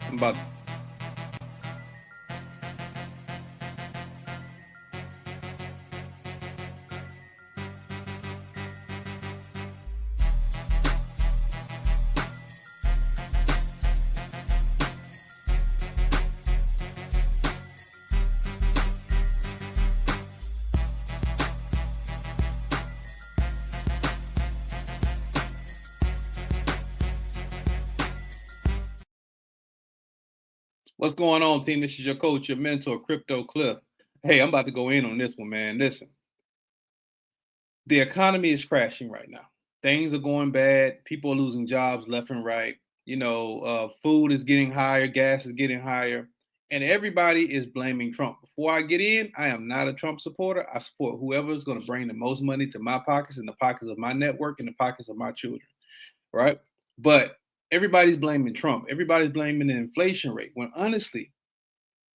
I'm about What's going on, team? This is your coach, your mentor, Crypto Cliff. Hey, I'm about to go in on this one, man. Listen, the economy is crashing right now. Things are going bad. People are losing jobs left and right. Food is getting higher, gas is getting higher, and everybody is blaming Trump. Before I get in, I am not a Trump supporter. I support whoever is going to bring the most money to my pockets and the pockets of my network and the pockets of my children, right? But everybody's blaming Trump. Everybody's blaming the inflation rate. When honestly,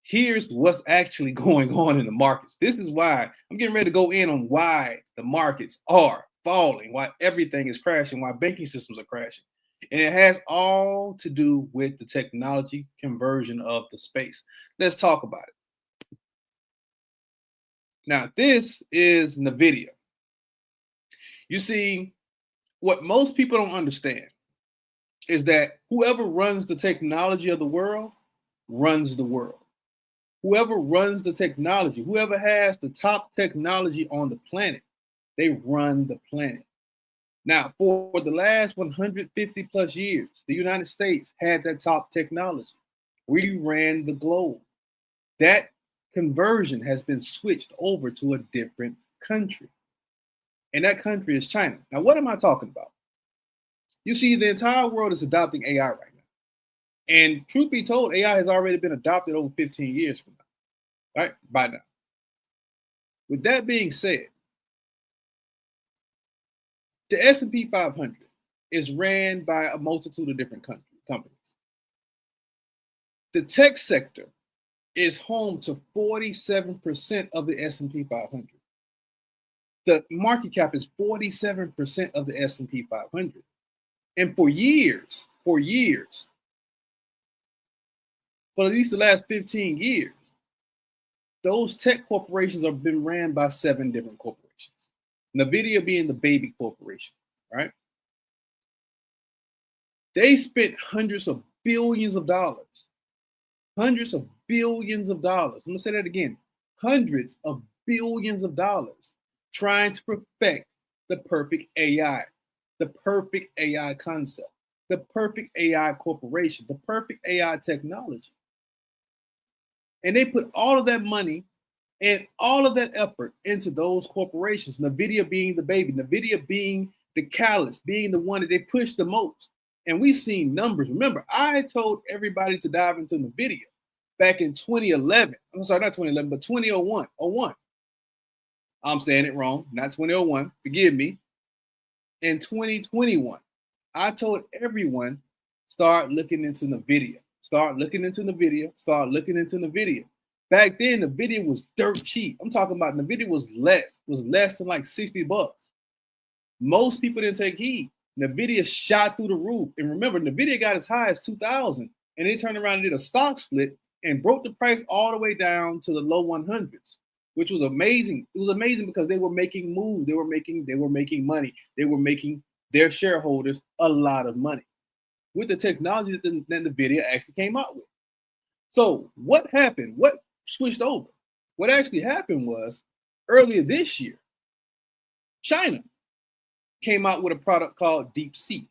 here's what's actually going on in the markets. This is why I'm getting ready to go in on why the markets are falling, why everything is crashing, why banking systems are crashing. And it has all to do with the technology conversion of the space. Let's talk about it. Now, this is NVIDIA. You see, what most people don't understand is that whoever runs the technology of the world runs the world. Whoever runs the technology, whoever has the top technology on the planet, they run the planet. Now, for the last 150 plus years, the United States had that top technology. We ran the globe. That conversion has been switched over to a different country. And that country is China. Now, what am I talking about? You see, the entire world is adopting AI right now. And truth be told, AI has already been adopted over 15 years from now, right? By now. With that being said, the S&P 500 is ran by a multitude of different companies. The tech sector is home to 47% of the S&P 500. The market cap is 47% of the S&P 500. And for years, for at least the last 15 years, those tech corporations have been ran by 7 different corporations. NVIDIA being the baby corporation, right? They spent hundreds of billions of dollars. Hundreds of billions of dollars. I'm going to say that again. Hundreds of billions of dollars trying to perfect the perfect AI, the perfect AI concept, the perfect AI corporation, the perfect AI technology. And they put all of that money and all of that effort into those corporations, NVIDIA being the baby, NVIDIA being the catalyst, being the one that they push the most. And we've seen numbers. Remember, I told everybody to dive into NVIDIA back in 2011. I'm sorry, not 2011, but 2001. I'm saying it wrong, not 2001. Forgive me. In 2021, I told everyone, start looking into NVIDIA. Start looking into NVIDIA. Start looking into NVIDIA. Back then, NVIDIA was dirt cheap. I'm talking about NVIDIA was less than like $60. Most people didn't take heed. NVIDIA shot through the roof. And remember, NVIDIA got as high as 2000, and they turned around and did a stock split and broke the price all the way down to the low 100s, which was amazing. It was amazing because they were making moves. They were making money. They were making their shareholders a lot of money with the technology that NVIDIA actually came out with. So what happened? What switched over? What actually happened was earlier this year, China came out with a product called DeepSeek.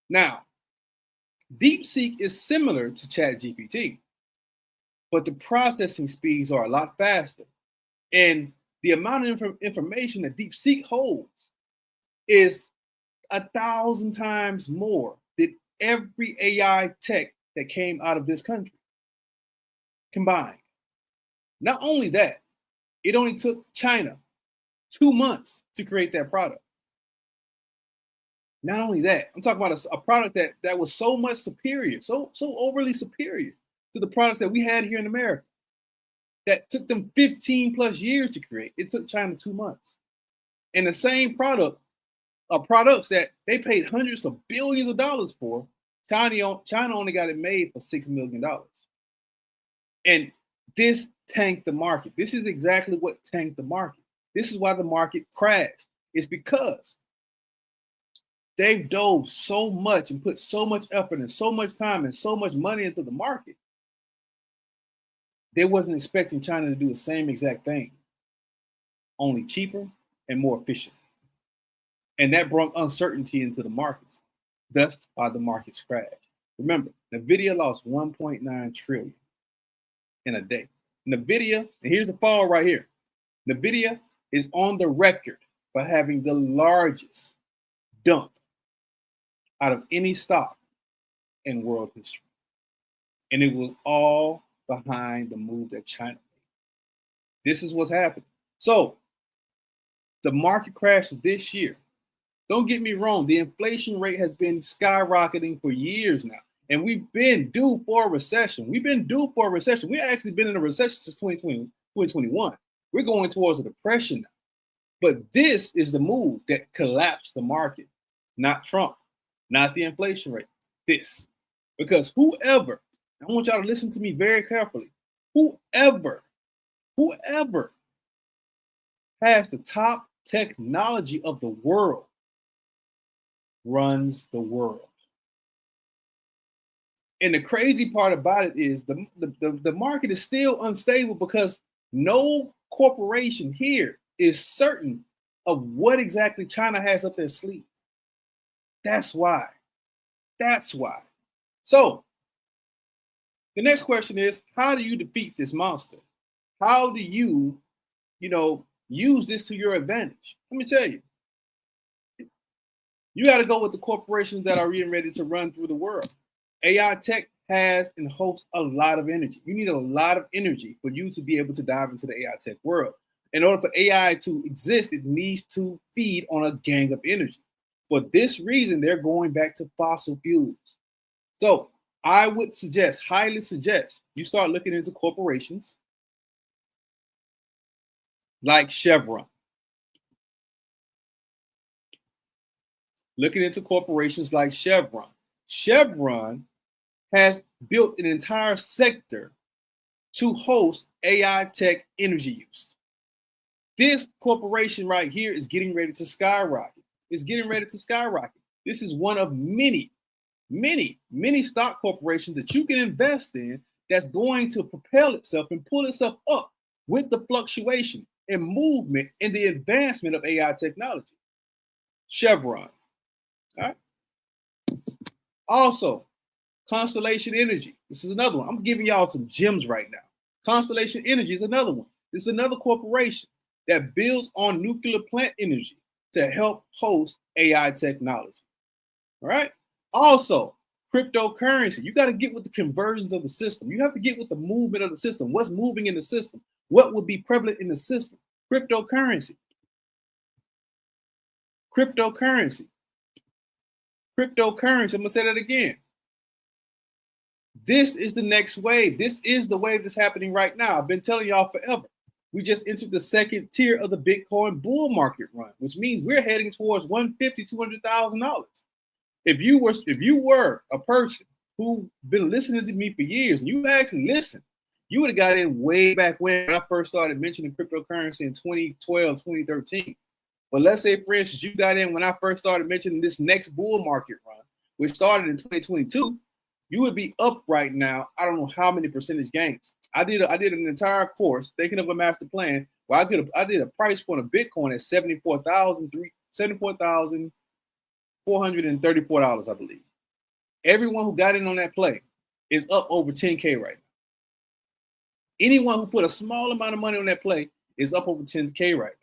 Now, DeepSeek is similar to ChatGPT, but the processing speeds are a lot faster. And the amount of information that DeepSeek holds is 1,000 times more than every AI tech that came out of this country combined. Not only that, it only took China 2 months to create that product. Not only that, I'm talking about a product that was so much superior, so overly superior to the products that we had here in America that took them 15 plus years to create. It took China 2 months. And the same product are products that they paid hundreds of billions of dollars for China only got it made for $6 million. And this tanked the market. This is exactly what tanked the market. This is why the market crashed. It's because they've dove so much and put so much effort and so much time and so much money into the market. They wasn't expecting China to do the same exact thing, only cheaper and more efficient. And that brought uncertainty into the markets. Thus why the markets crashed. Remember, NVIDIA lost 1.9 trillion in a day. NVIDIA, and here's the fall right here. NVIDIA is on the record for having the largest dump out of any stock in world history. And it was all behind the move that China made. This is what's happening. So the market crash of this year, don't get me wrong, the inflation rate has been skyrocketing for years now. And we've been due for a recession. We've actually been in a recession since 2020, 2021. We're going towards a depression now. But this is the move that collapsed the market, not Trump, not the inflation rate. This. Because whoever, I want y'all to listen to me very carefully, whoever has the top technology of the world runs the world. And the crazy part about it is the market is still unstable because no corporation here is certain of what exactly China has up their sleeve. That's why. So the next question is, how do you defeat this monster? How do you, use this to your advantage? Let me tell you. You got to go with the corporations that are getting ready to run through the world. AI tech has and hosts a lot of energy. You need a lot of energy for you to be able to dive into the AI tech world. In order for AI to exist, it needs to feed on a gang of energy. For this reason, they're going back to fossil fuels. So I would highly suggest, you start looking into corporations like Chevron. Looking into corporations like Chevron. Chevron has built an entire sector to host AI tech energy use. This corporation right here is getting ready to skyrocket. This is one of many stock corporations that you can invest in that's going to propel itself and pull itself up with the fluctuation and movement in the advancement of AI technology. Chevron. All right. Also, Constellation Energy. This is another one. I'm giving y'all some gems right now. Constellation Energy is another one. This is another corporation that builds on nuclear plant energy to help host AI technology. All right. Also, cryptocurrency. You got to get with the conversions of the system. You have to get with the movement of the system. What's moving in the system? What would be prevalent in the system? Cryptocurrency. I'm going to say that again. This is the next wave. This is the wave that's happening right now. I've been telling y'all forever. We just entered the second tier of the Bitcoin bull market run, which means we're heading towards $150,000, $200,000. If you were a person who been listening to me for years and you actually listened, you would have got in way back when I first started mentioning cryptocurrency in 2012, 2013. But let's say, for instance, you got in when I first started mentioning this next bull market run, which started in 2022, you would be up right now. I don't know how many percentage gains. I did an entire course thinking of a master plan where I did a price point of Bitcoin at $74,434, I believe. Everyone who got in on that play is up over 10K right now. Anyone who put a small amount of money on that play is up over 10K right now.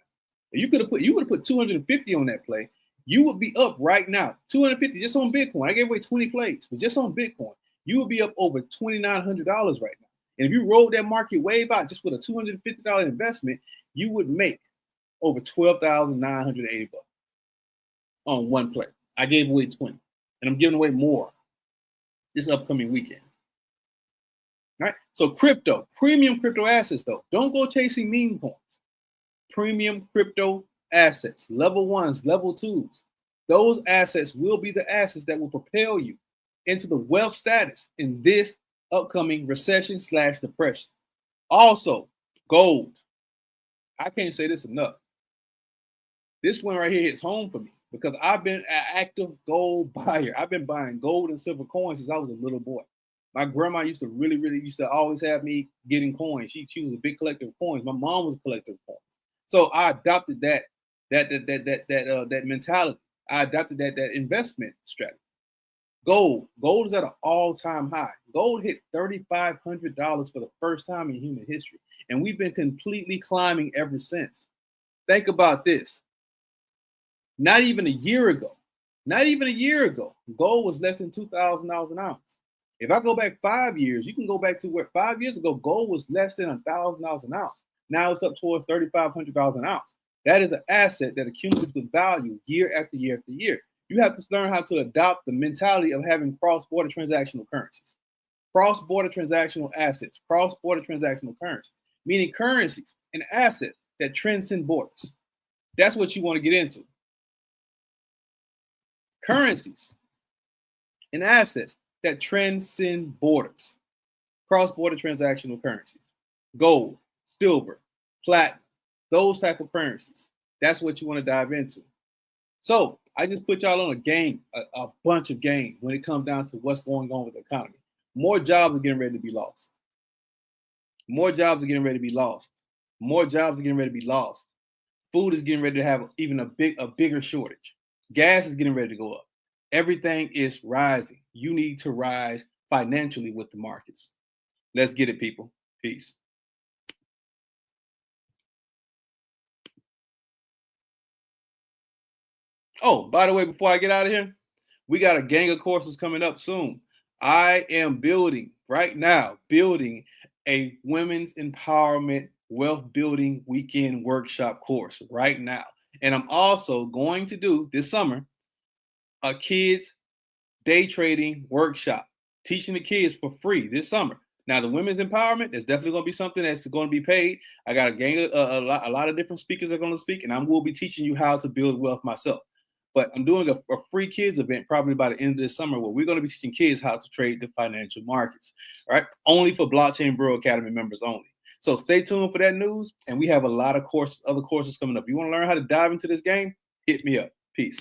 You would have put 250 on that play. You would be up right now, 250 just on Bitcoin. I gave away 20 plays, but just on Bitcoin, you would be up over $2,900 right now. And if you rolled that market wave out just with a $250 investment, you would make over $12,980 on one play. I gave away 20, and I'm giving away more this upcoming weekend. All right. So premium crypto assets though. Don't go chasing meme coins. Premium crypto assets, level ones, level twos. Those assets will be the assets that will propel you into the wealth status in this upcoming recession/depression. Also, gold. I can't say this enough. This one right here hits home for me because I've been an active gold buyer. I've been buying gold and silver coins since I was a little boy. My grandma used to really used to always have me getting coins. She was a big collector of coins. My mom was a collector of coins. So I adopted that mentality. I adopted that investment strategy. Gold is at an all-time high. Gold hit $3,500 for the first time in human history, and we've been completely climbing ever since. Think about this. Not even a year ago, gold was less than $2,000 an ounce. If I go back 5 years, you can go back to where 5 years ago, gold was less than $1,000 an ounce. Now it's up towards $3,500 an ounce. That is an asset that accumulates with value year after year after year. You have to learn how to adopt the mentality of having cross-border transactional currencies, cross-border transactional assets, cross-border transactional currencies, meaning currencies and assets that transcend borders. That's what you want to get into. Currencies and assets that transcend borders, cross-border transactional currencies, gold, silver, platinum, those type of currencies. That's what you want to dive into. So I just put y'all on a game, a bunch of game when it comes down to what's going on with the economy. More jobs are getting ready to be lost. More jobs are getting ready to be lost. More jobs are getting ready to be lost. Food is getting ready to have even a bigger shortage. Gas is getting ready to go up. Everything is rising. You need to rise financially with the markets. Let's get it, people. Peace. Oh, by the way, before I get out of here, we got a gang of courses coming up soon. I am building a women's empowerment wealth building weekend workshop course right now. And I'm also going to do this summer a kids day trading workshop, teaching the kids for free this summer. Now, the women's empowerment is definitely going to be something that's going to be paid. I got a gang of a lot of different speakers that are going to speak, and I will be teaching you how to build wealth myself. But I'm doing a free kids event probably by the end of this summer where we're going to be teaching kids how to trade the financial markets, all right? Only for Blockchain Bro Academy members only. So stay tuned for that news. And we have a lot of other courses coming up. You want to learn how to dive into this game? Hit me up. Peace.